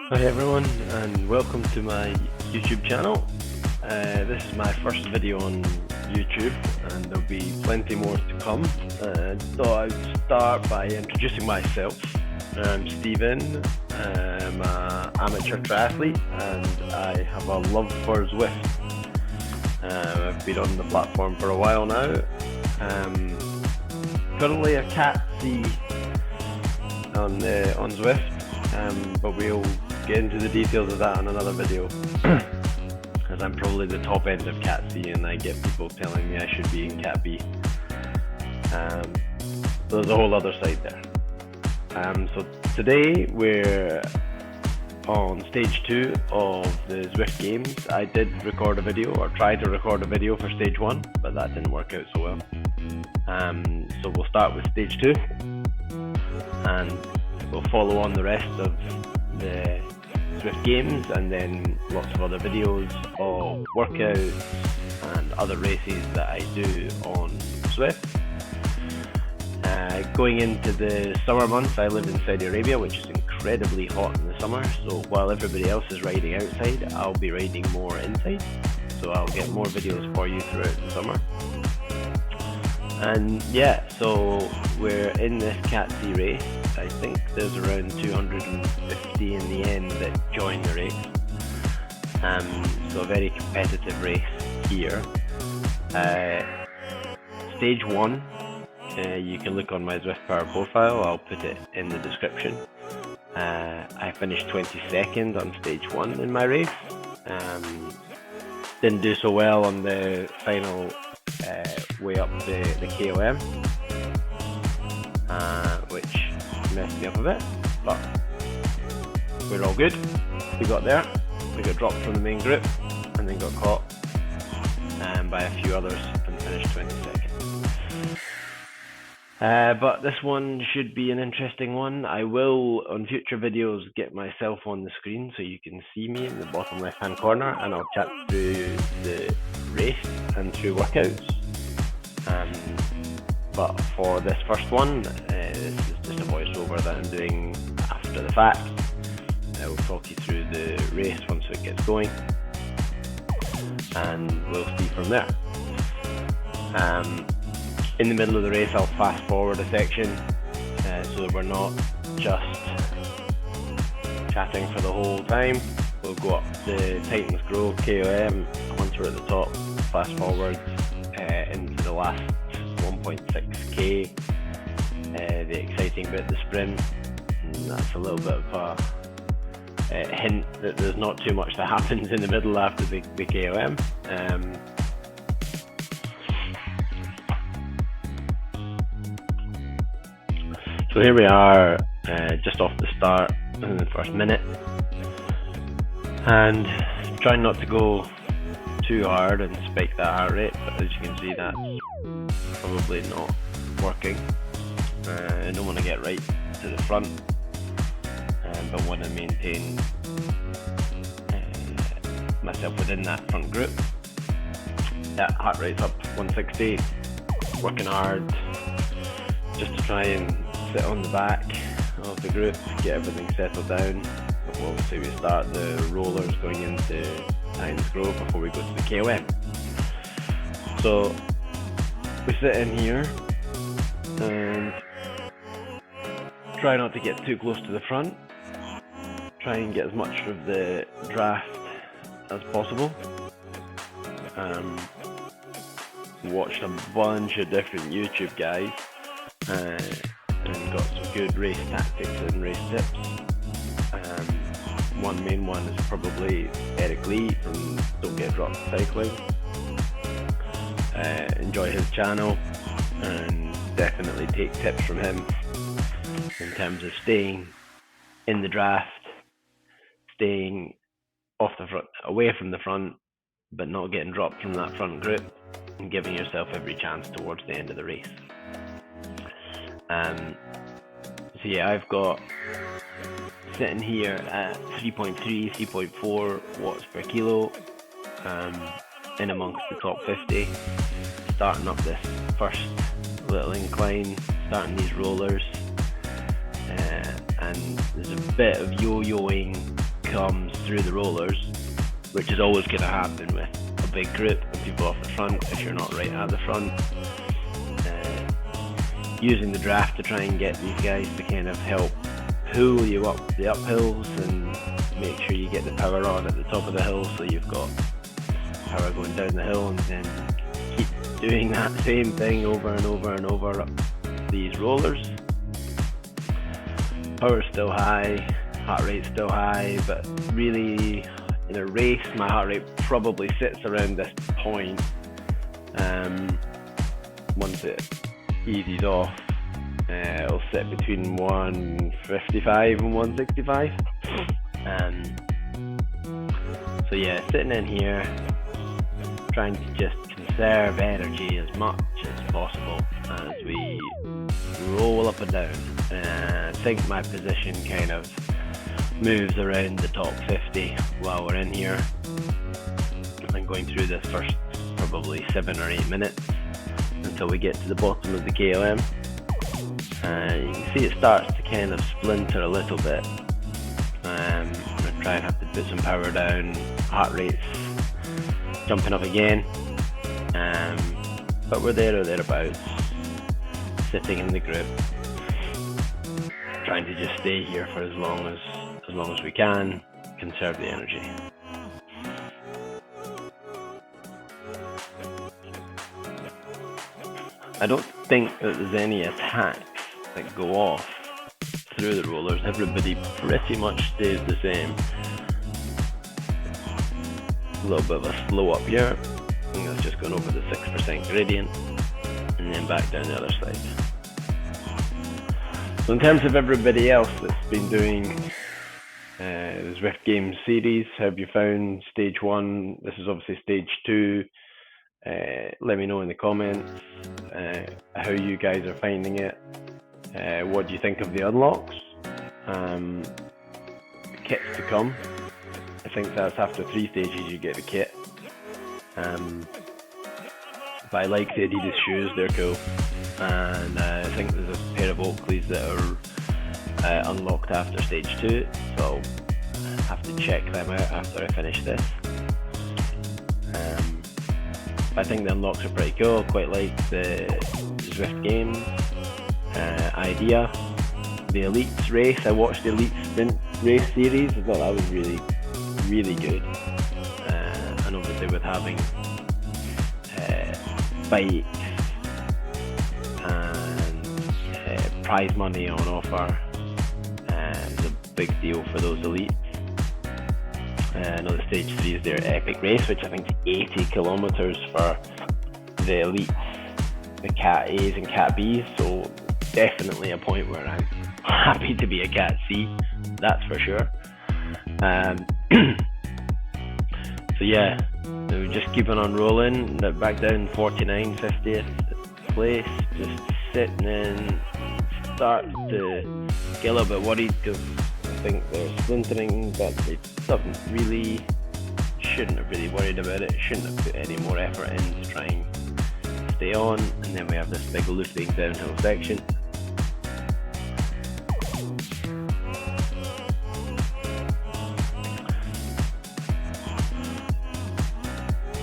Hi everyone, and welcome to my YouTube channel. This is my first video on YouTube, and there'll be plenty more to come. So I'll start by introducing myself. I'm Stephen. I'm an amateur triathlete, and I have a love for Zwift. I've been on the platform for a while now. Currently a Cat C on Zwift. But we'll get into the details of that in another video, as I'm probably the top end of Cat C and I get people telling me I should be in Cat B. So there's a whole other side there. So today we're on stage 2 of the Zwift Games. I did record a video, or tried to record a video for stage 1, but that didn't work out so well. So we'll start with stage 2, and we'll follow on the rest of the Zwift Games, and then lots of other videos of workouts and other races that I do on Zwift. Going into the summer months, I live in Saudi Arabia, which is incredibly hot in the summer, so while everybody else is riding outside, I'll be riding more inside, so I'll get more videos for you throughout the summer. And yeah, so we're in this Cat C race. I think there's around 250 in the end that join the race. So a very competitive race here. Stage 1, you can look on my Zwift Power profile, I'll put it in the description. I finished 22nd on stage 1 in my race. Didn't do so well on the final way up the KOM, which messed me up a bit, but we're all good. We got there, we got dropped from the main group, and then got caught by a few others and finished 22nd. But this one should be an interesting one. I will, on future videos, get myself on the screen so you can see me in the bottom left hand corner, and I'll chat through the race and through workouts. But for this first one, this is just a voiceover that I'm doing after the fact. I will talk you through the race once it gets going, and we'll see from there. In the middle of the race, I'll fast forward a section so that we're not just chatting for the whole time. We'll go up the Titans Grove KOM. Once we're at the top, fast forward into the last 1.6k, the exciting bit, the sprint. And that's a little bit of a hint that there's not too much that happens in the middle after the KOM. So here we are, just off the start in the first minute, and trying not to go too hard and spike that heart rate, but as you can see, that's probably not working. I don't want to get right to the front, but want to maintain myself within that front group. That heart rate's up 160, working hard just to try and sit on the back of the group, get everything settled down. But obviously we start the rollers going into Titans Grove before we go to the KOM. So we sit in here and try not to get too close to the front, try and get as much of the draft as possible. Watched a bunch of different YouTube guys and got some good race tactics and race tips. One main one is probably Eric Lee from Don't Get Dropped Cycling. Enjoy his channel and definitely take tips from him in terms of staying in the draft, staying off the front, away from the front, but not getting dropped from that front group, and giving yourself every chance towards the end of the race. So yeah, I've got sitting here at 3.3, 3.4 watts per kilo, in amongst the top 50, starting up this first little incline, starting these rollers, and there's a bit of yo-yoing comes through the rollers, which is always going to happen with a big group and people off the front if you're not right at the front. Using the draft to try and get these guys to kind of help pull you up the uphills and make sure you get the power on at the top of the hill, so you've got power going down the hill, and then keep doing that same thing over and over and over up these rollers. Power's still high, heart rate's still high, but really in a race my heart rate probably sits around this point. Once it eases off, it'll sit between 155 and 165. So yeah, sitting in here, trying to just conserve energy as much as possible as we roll up and down. I think my position kind of moves around the top 50 while we're in here. I'm going through this first probably 7 or 8 minutes until we get to the bottom of the KOM. You can see it starts to kind of splinter a little bit. I try and have to put some power down, heart rate's jumping up again, but we're there or thereabouts, sitting in the group, trying to just stay here for as long as we can, conserve the energy. I don't think that there's any attacks that go off through the rollers. Everybody pretty much stays the same. A little bit of a slow up here. I think that's just going over the 6% gradient, and then back down the other side. So in terms of everybody else that's been doing the Zwift Games series, how have you found stage 1? This is obviously stage 2. Let me know in the comments how you guys are finding it. What do you think of the unlocks? The kits to come. I think that's after 3 stages you get the kit. But I like the Adidas shoes, they're cool. And I think there's a pair of Oakleys that are unlocked after stage 2, so I'll have to check them out after I finish this. I think the unlocks are pretty cool. Quite like the Zwift Games idea. The Elites race, I watched the Elite Sprint race series. I thought that was really, really good. And obviously with having bikes and prize money on offer, is a big deal for those elites. I know the stage 3 is their epic race, which I think is 80 kilometers for the elites, the Cat A's and Cat B's, so definitely a point where I'm happy to be a Cat C, that's for sure. So yeah, so just keeping on rolling, back down 49, 50th place, just sitting in, start to get a little bit worried because I think they're splintering, but they shouldn't have really worried about it, shouldn't have put any more effort in to try and stay on. And then we have this big looping downhill section.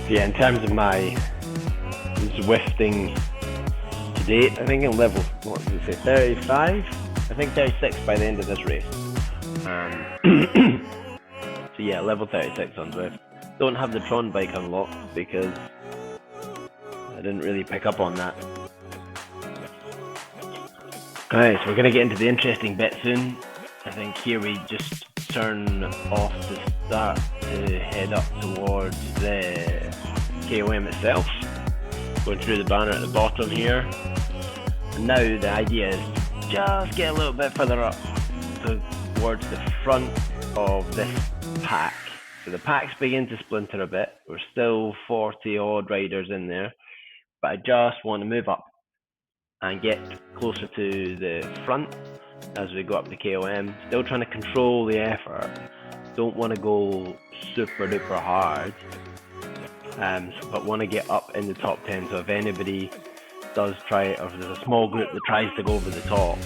So yeah, in terms of my Zwifting to date, I think I'm level, 35? I think 36 by the end of this race. So yeah, level 36 on Zwift. Don't have the Tron bike unlocked because I didn't really pick up on that. Alright, so we're going to get into the interesting bit soon. I think here we just turn off to start to head up towards the KOM itself. Going through the banner at the bottom here. And now the idea is just get a little bit further up towards the front of this pack. So the packs begin to splinter a bit. We're still 40 odd riders in there, but I just want to move up and get closer to the front as we go up the KOM. Still trying to control the effort. Don't want to go super duper hard, but want to get up in the top 10. So if anybody does try it, or if there's a small group that tries to go over the top,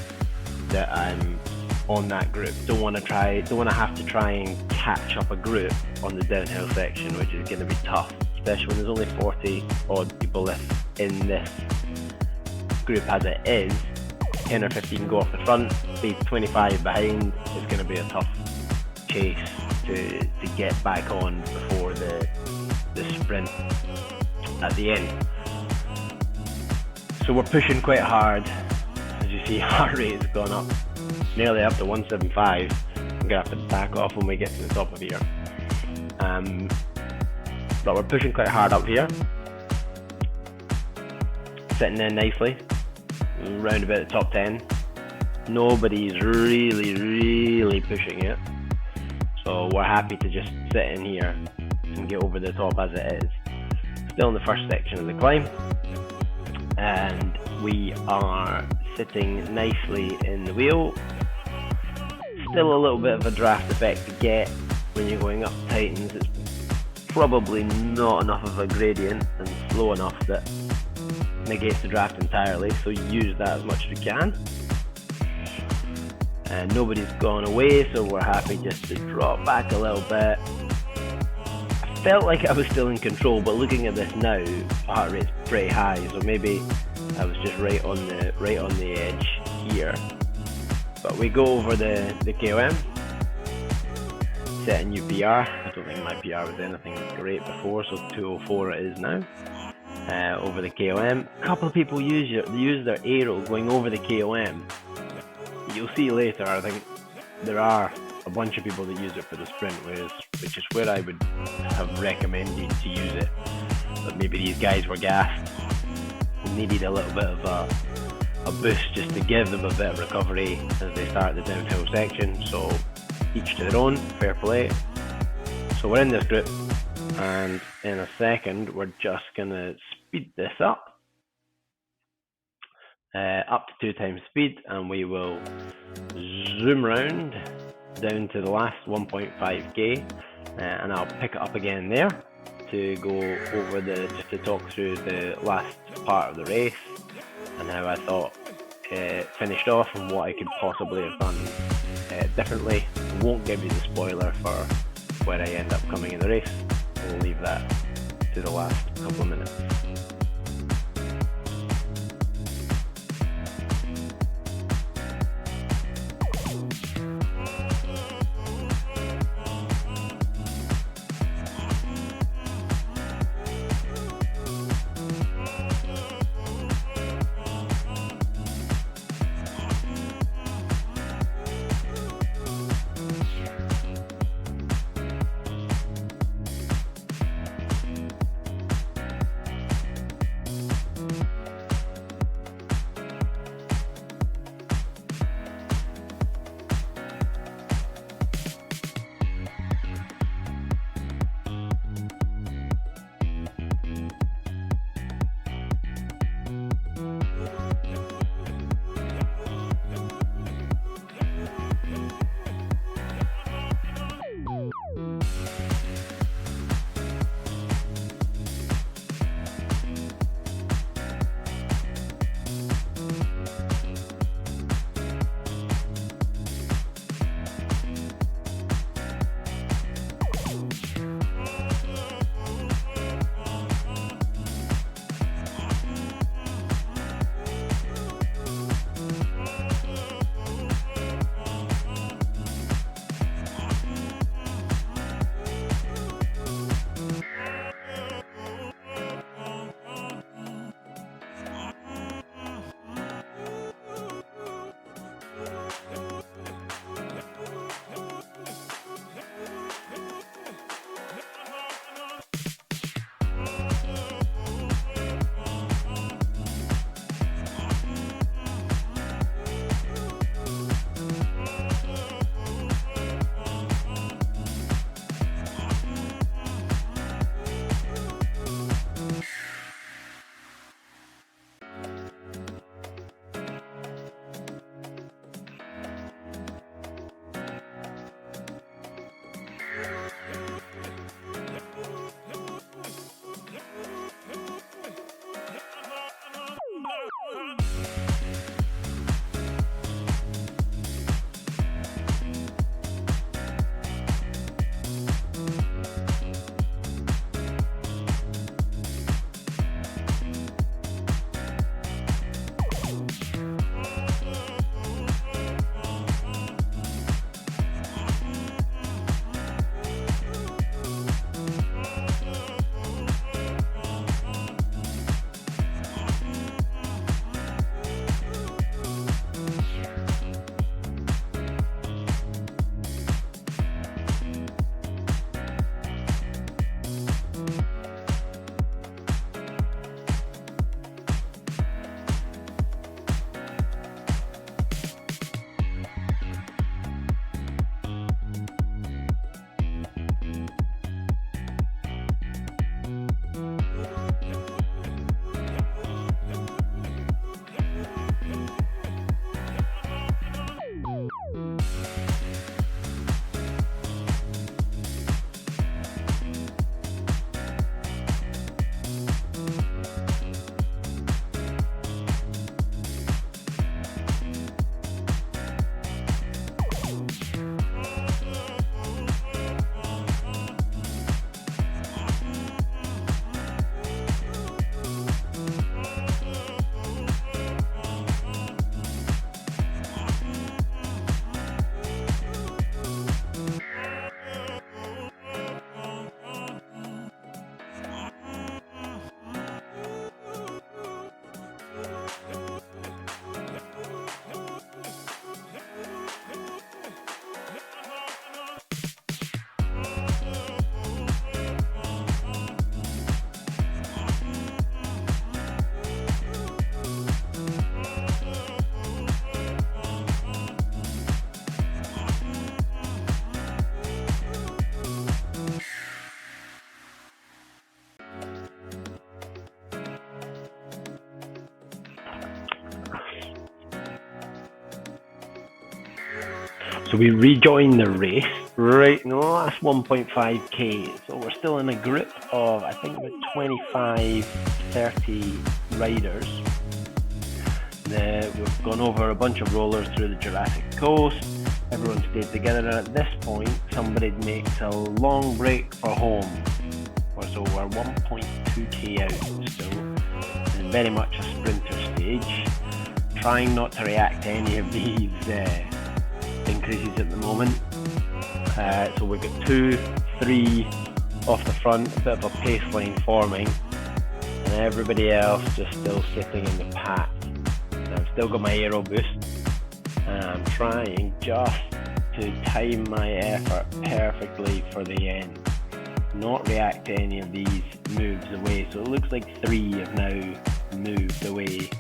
that I'm on that group. Don't want to have to try and catch up a group on the downhill section, which is going to be tough, especially when there's only 40 odd people in this group as it is. 10 or 15 go off the front, be 25 behind. It's going to be a tough chase to get back on before the sprint at the end. So we're pushing quite hard. As you see, heart rate has gone up, nearly up to 175. I'm going to have to back off when we get to the top of here. But we're pushing quite hard up here. Sitting in nicely, round about the top 10. Nobody's really pushing it. So we're happy to just sit in here and get over the top as it is. Still in the first section of the climb. And we are sitting nicely in the wheel. Still a little bit of a draft effect to get when you're going up Titans. It's probably not enough of a gradient and slow enough that negates the draft entirely, so use that as much as we can. And nobody's gone away, so we're happy just to drop back a little bit. I felt like I was still in control, but looking at this now, heart rate's pretty high, so maybe I was just right on the edge here. But we go over the KOM, set a new PR. I don't think my PR was anything great before, so 204 it is now. Over the KOM. A couple of people use their aero going over the KOM. You'll see later, I think there are a bunch of people that use it for the sprint, which is where I would have recommended to use it. But maybe these guys were gassed and needed a little bit of a boost just to give them a bit of recovery as they start the downhill section. So each to their own, fair play. So we're in this group, and in a second we're just gonna speed this up to 2 times speed, and we will zoom round down to the last 1.5k, and I'll pick it up again there to go over just to talk through the last part of the race and how I thought it finished off and what I could possibly have done differently. Won't give you the spoiler for where I end up coming in the race. We'll leave that to the last couple of minutes. So we rejoined the race right in the last 1.5k. So we're still in a group of, I think, about 25, 30 riders. We've gone over a bunch of rollers through the Jurassic Coast. Everyone stayed together, and at this point, somebody makes a long break for home. So we're 1.2k out still, and very much a sprinter stage. Trying not to react to any of these increases at the moment. So we've got 2, 3 off the front, a bit of a pace line forming, and everybody else just still sitting in the pack. I've still got my aero boost, and I'm trying just to time my effort perfectly for the end, not react to any of these moves away. So it looks like 3 have now moved away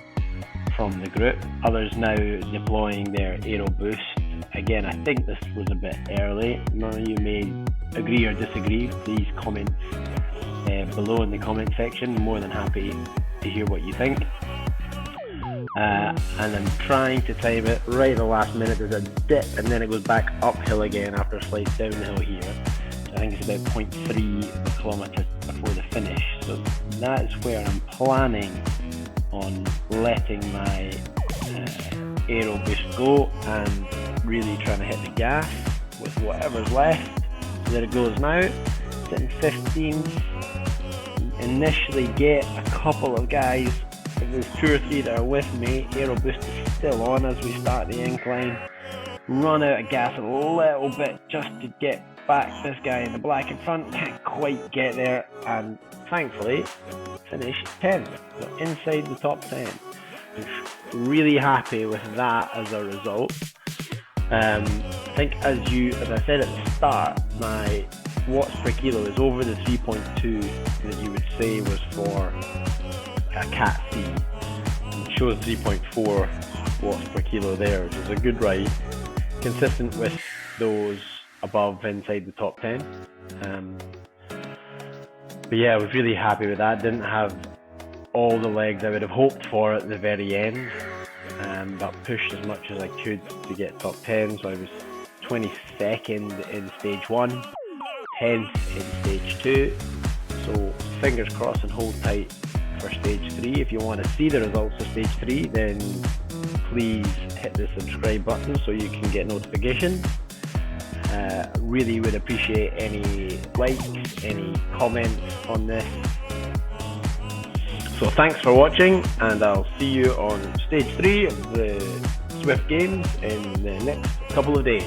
from the group. Others now deploying their aero boost. Again, I think this was a bit early. None of you may agree or disagree. Please comment below in the comment section. More than happy to hear what you think. And I'm trying to time it right at the last minute. There's a dip and then it goes back uphill again after a slight downhill here. So I think it's about 0.3 kilometers before the finish. So that's where I'm planning on letting my aero boost go and really trying to hit the gas with whatever's left. So there it goes now, sitting 15th. Initially get a couple of guys, if there's 2 or 3 that are with me, aero boost is still on as we start the incline. Run out of gas a little bit just to get back this guy in the black in front, can't quite get there, and thankfully finish 10th, so inside the top 10. I'm really happy with that as a result. I think as I said at the start, my watts per kilo is over the 3.2 that you would say was for a Cat C. It shows 3.4 watts per kilo there, which is a good ride, consistent with those above inside the top 10. But yeah, I was really happy with that. Didn't have all the legs I would have hoped for at the very end, but pushed as much as I could to get top 10. So I was 22nd in stage 1, 10th in stage 2. So fingers crossed and hold tight for stage 3. If you want to see the results of stage 3, then please hit the subscribe button so you can get notifications. Really would appreciate any likes, any comments on this. So thanks for watching, and I'll see you on stage 3 of the Zwift Games in the next couple of days.